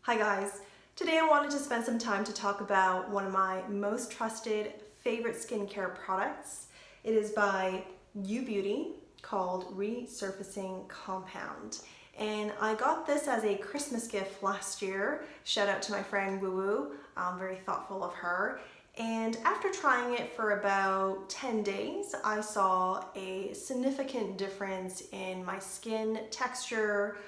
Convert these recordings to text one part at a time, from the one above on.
Hi guys, today I wanted to spend some time to talk about one of my most trusted favorite skincare products. It is by UBeauty called Resurfacing Compound. And I got this as a Christmas gift last year. Shout out to my friend Woo Woo, very thoughtful of her. And after trying it for about 10 days, I saw a significant difference in my skin texture.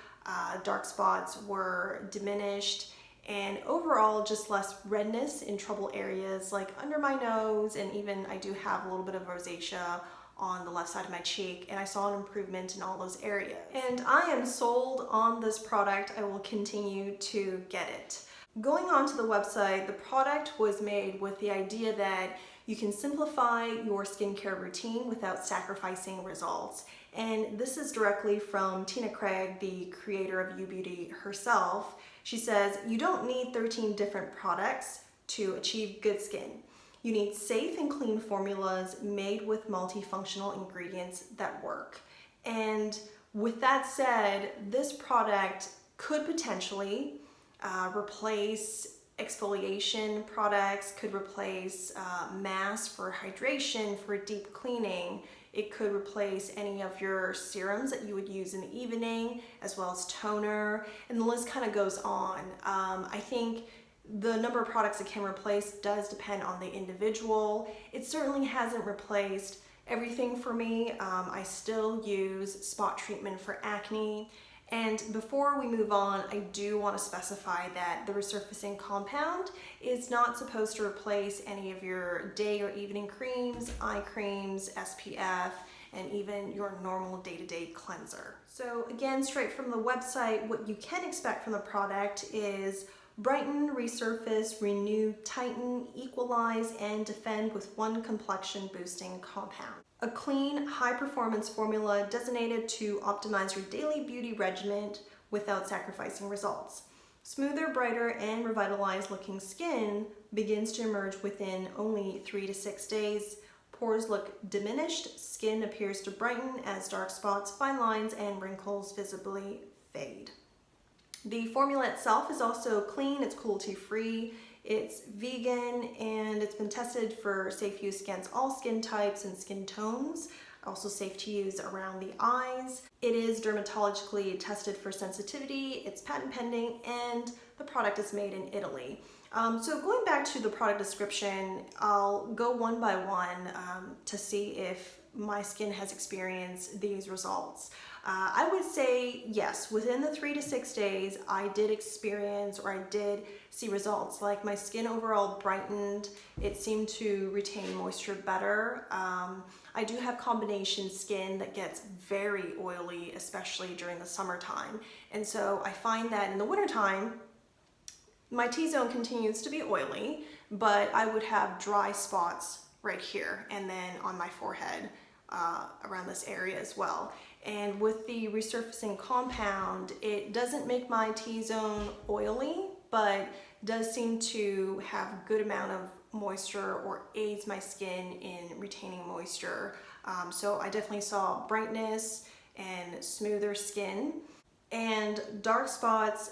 Dark spots were diminished, and overall just less redness in trouble areas like under my nose, and even I do have a little bit of rosacea on the left side of my cheek, and I saw an improvement in all those areas. And I am sold on this product. I will continue to get it. Going on to the website, the product was made with the idea that you can simplify your skincare routine without sacrificing results. And this is directly from Tina Craig, the creator of UBeauty herself. She says, you don't need 13 different products to achieve good skin. You need safe and clean formulas made with multifunctional ingredients that work. And with that said, this product could potentially replace exfoliation products, could replace masks for hydration, for deep cleaning. It could replace any of your serums that you would use in the evening, as well as toner, and the list kind of goes on. I think the number of products it can replace does depend on the individual. It certainly hasn't replaced everything for me. I still use spot treatment for acne. And before we move on, I do want to specify that the resurfacing compound is not supposed to replace any of your day or evening creams, eye creams, SPF, and even your normal day-to-day cleanser. So again, straight from the website, what you can expect from the product is brighten, resurface, renew, tighten, equalize, and defend with one complexion boosting compound. A clean, high-performance formula designated to optimize your daily beauty regimen without sacrificing results. Smoother, brighter, and revitalized looking skin begins to emerge within only 3 to 6 days. Pores look diminished, skin appears to brighten as dark spots, fine lines, and wrinkles visibly fade. The formula itself is also clean, it's cruelty-free, it's vegan, and it's been tested for safe use against all skin types and skin tones. Also safe to use around the eyes. It is dermatologically tested for sensitivity, it's patent pending, and the product is made in Italy. So going back to the product description, I'll go one by one to see if my skin has experienced these results. I would say yes, within the 3 to 6 days, I did experience, or I did see results. Like my skin overall brightened, it seemed to retain moisture better. I do have combination skin that gets very oily, especially during the summertime. And so I find that in the wintertime, my T-zone continues to be oily, but I would have dry spots right here and then on my forehead around this area as well. And with the resurfacing compound, it doesn't make my T-zone oily, but does seem to have a good amount of moisture, or aids my skin in retaining moisture. So I definitely saw brightness and smoother skin. And dark spots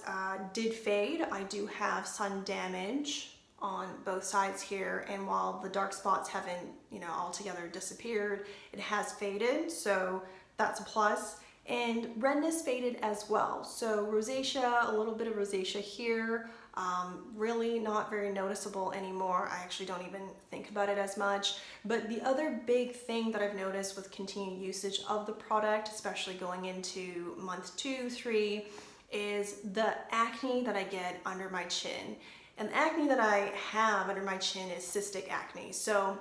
did fade. I do have sun damage on both sides here, and while the dark spots haven't, altogether disappeared, it has faded, so that's a plus. And redness faded as well. So rosacea, a little bit of rosacea here, really not very noticeable anymore. I actually don't even think about it as much. But the other big thing that I've noticed with continued usage of the product, especially going into month 2, 3, is the acne that I get under my chin. And the acne that I have under my chin is cystic acne. So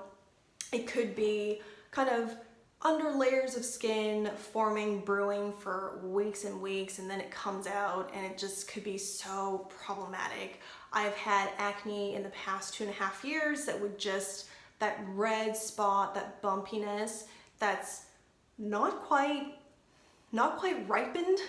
it could be kind of under layers of skin forming, brewing for weeks and weeks, and then it comes out, and it just could be so problematic. I've had acne in the past 2.5 years that would just, that red spot, that bumpiness, that's not quite ripened,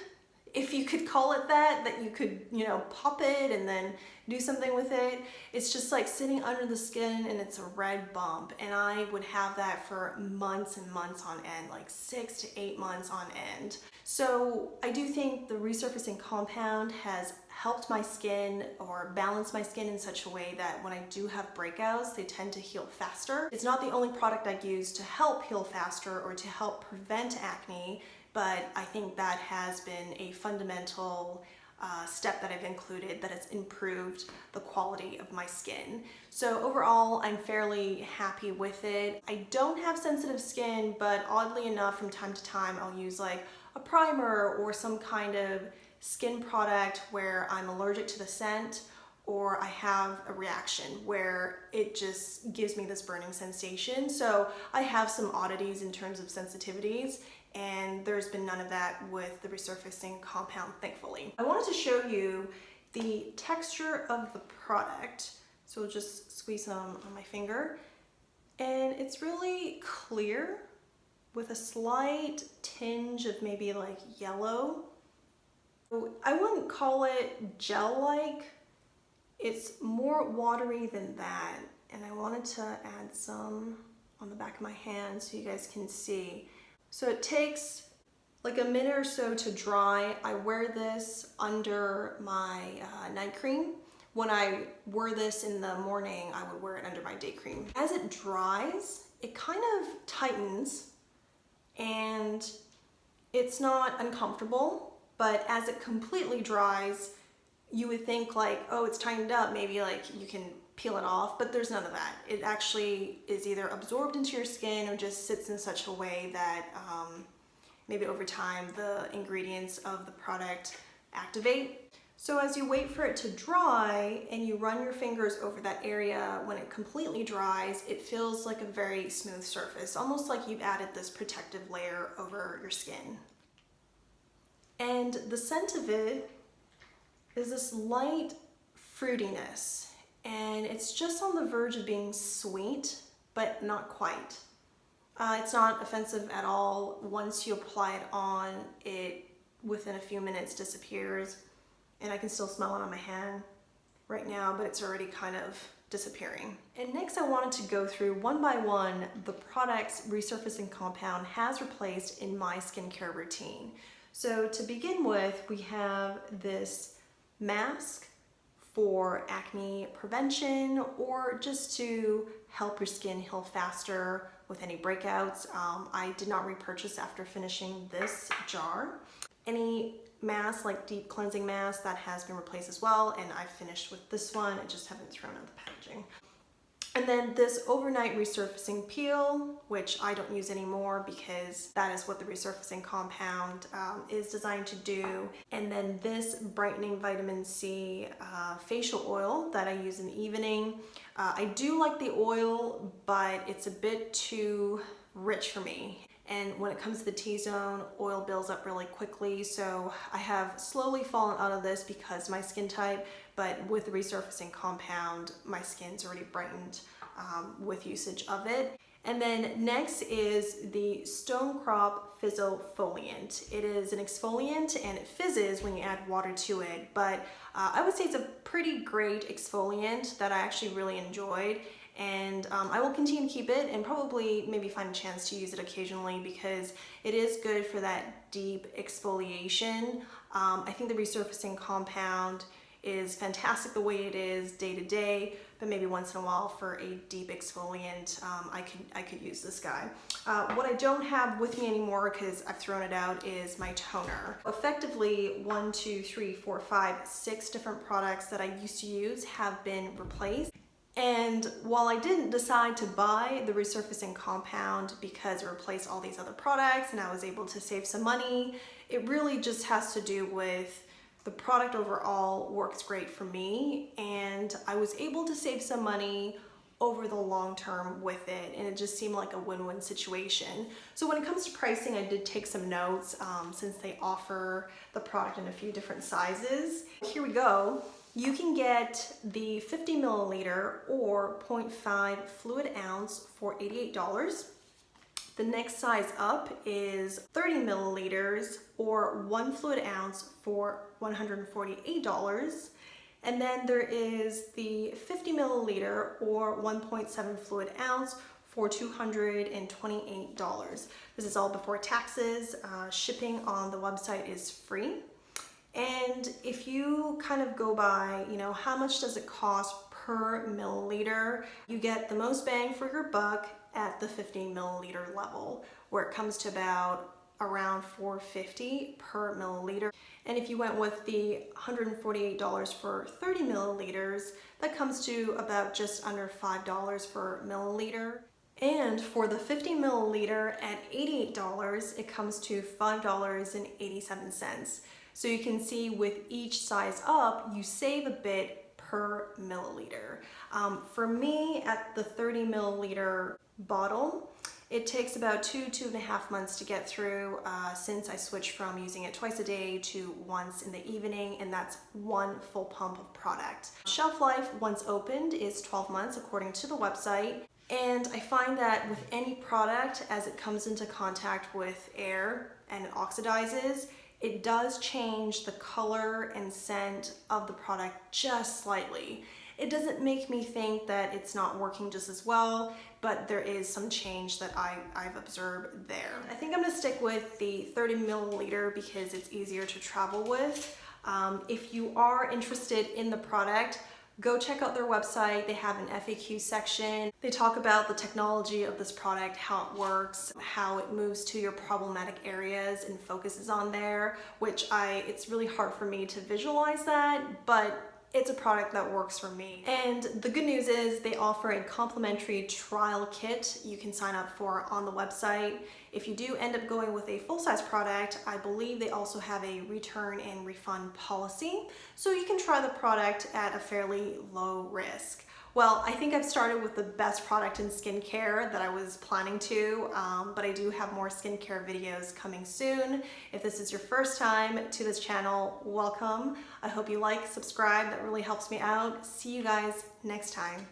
if you could call it that you could, pop it and then do something with it. It's just like sitting under the skin and it's a red bump. And I would have that for months and months on end, like 6 to 8 months on end. So I do think the resurfacing compound has helped my skin or balanced my skin in such a way that when I do have breakouts, they tend to heal faster. It's not the only product I use to help heal faster or to help prevent acne, but I think that has been a fundamental step that I've included that has improved the quality of my skin. So overall, I'm fairly happy with it. I don't have sensitive skin, but oddly enough, from time to time, I'll use like a primer or some kind of skin product where I'm allergic to the scent, or I have a reaction where it just gives me this burning sensation. So I have some oddities in terms of sensitivities, and there's been none of that with the resurfacing compound, thankfully. I wanted to show you the texture of the product. So we'll just squeeze some on my finger, and it's really clear with a slight tinge of maybe like yellow. I wouldn't call it gel-like. It's more watery than that, and I wanted to add some on the back of my hand so you guys can see. So it takes like a minute or so to dry. I wear this under my night cream. When I wore this in the morning, I would wear it under my day cream. As it dries, it kind of tightens, and it's not uncomfortable, but as it completely dries, you would think like, oh, it's tightened up, maybe like you can peel it off, but there's none of that. It actually is either absorbed into your skin or just sits in such a way that maybe over time the ingredients of the product activate. So as you wait for it to dry and you run your fingers over that area, when it completely dries, it feels like a very smooth surface, almost like you've added this protective layer over your skin. And the scent of it is this light fruitiness, and it's just on the verge of being sweet, but not quite. It's not offensive at all. Once you apply it on, it within a few minutes disappears, and I can still smell it on my hand right now, but it's already kind of disappearing. And next I wanted to go through one by one the products resurfacing compound has replaced in my skincare routine. So to begin with, we have this mask for acne prevention or just to help your skin heal faster with any breakouts. I did not repurchase after finishing this jar. Any mask, like deep cleansing mask, that has been replaced as well, and I finished with this one. I just haven't thrown out the packaging. And then this overnight resurfacing peel, which I don't use anymore because that is what the resurfacing compound is designed to do. And then this brightening vitamin C facial oil that I use in the evening. I do like the oil, but it's a bit too rich for me. And when it comes to the T-zone, oil builds up really quickly, so I have slowly fallen out of this because my skin type, but with the resurfacing compound, my skin's already brightened with usage of it. And then next is the Stone Crop Fizzofoliant. It is an exfoliant and it fizzes when you add water to it, but I would say it's a pretty great exfoliant that I actually really enjoyed. And I will continue to keep it and probably maybe find a chance to use it occasionally because it is good for that deep exfoliation. I think the resurfacing compound is fantastic the way it is day to day, but maybe once in a while for a deep exfoliant, I could use this guy. What I don't have with me anymore because I've thrown it out is my toner. Effectively, 1, 2, 3, 4, 5, 6 different products that I used to use have been replaced. And while I didn't decide to buy the resurfacing compound because it replaced all these other products and I was able to save some money, it really just has to do with the product overall works great for me, and I was able to save some money over the long term with it, and it just seemed like a win-win situation. So when it comes to pricing, I did take some notes since they offer the product in a few different sizes. Here we go. You can get the 50 milliliter or 0.5 fluid ounce for $88. The next size up is 30 milliliters or 1 fluid ounce for $148. And then there is the 50 milliliter or 1.7 fluid ounce for $228. This is all before taxes. Shipping on the website is free. And if you kind of go by, how much does it cost per milliliter, you get the most bang for your buck at the 15 milliliter level, where it comes to about around $4.50 per milliliter. And if you went with the $148 for 30 milliliters, that comes to about just under $5 per milliliter. And for the 50 milliliter at $88, it comes to $5.87. So you can see with each size up, you save a bit per milliliter. For me, at the 30 milliliter bottle, it takes about 2.5 months to get through since I switched from using it twice a day to once in the evening, and that's one full pump of product. Shelf life once opened is 12 months according to the website. And I find that with any product, as it comes into contact with air and it oxidizes, it does change the color and scent of the product just slightly. It doesn't make me think that it's not working just as well, but there is some change that I've observed there. I think I'm gonna stick with the 30 milliliter because it's easier to travel with. If you are interested in the product, go check out their website. They have an FAQ section. They talk about the technology of this product, how it works, how it moves to your problematic areas and focuses on there, which it's really hard for me to visualize that, but it's a product that works for me. And the good news is they offer a complimentary trial kit you can sign up for on the website. If you do end up going with a full-size product, I believe they also have a return and refund policy, so you can try the product at a fairly low risk. Well, I think I've started with the best product in skincare that I was planning to, but I do have more skincare videos coming soon. If this is your first time to this channel, welcome. I hope you like, subscribe, that really helps me out. See you guys next time.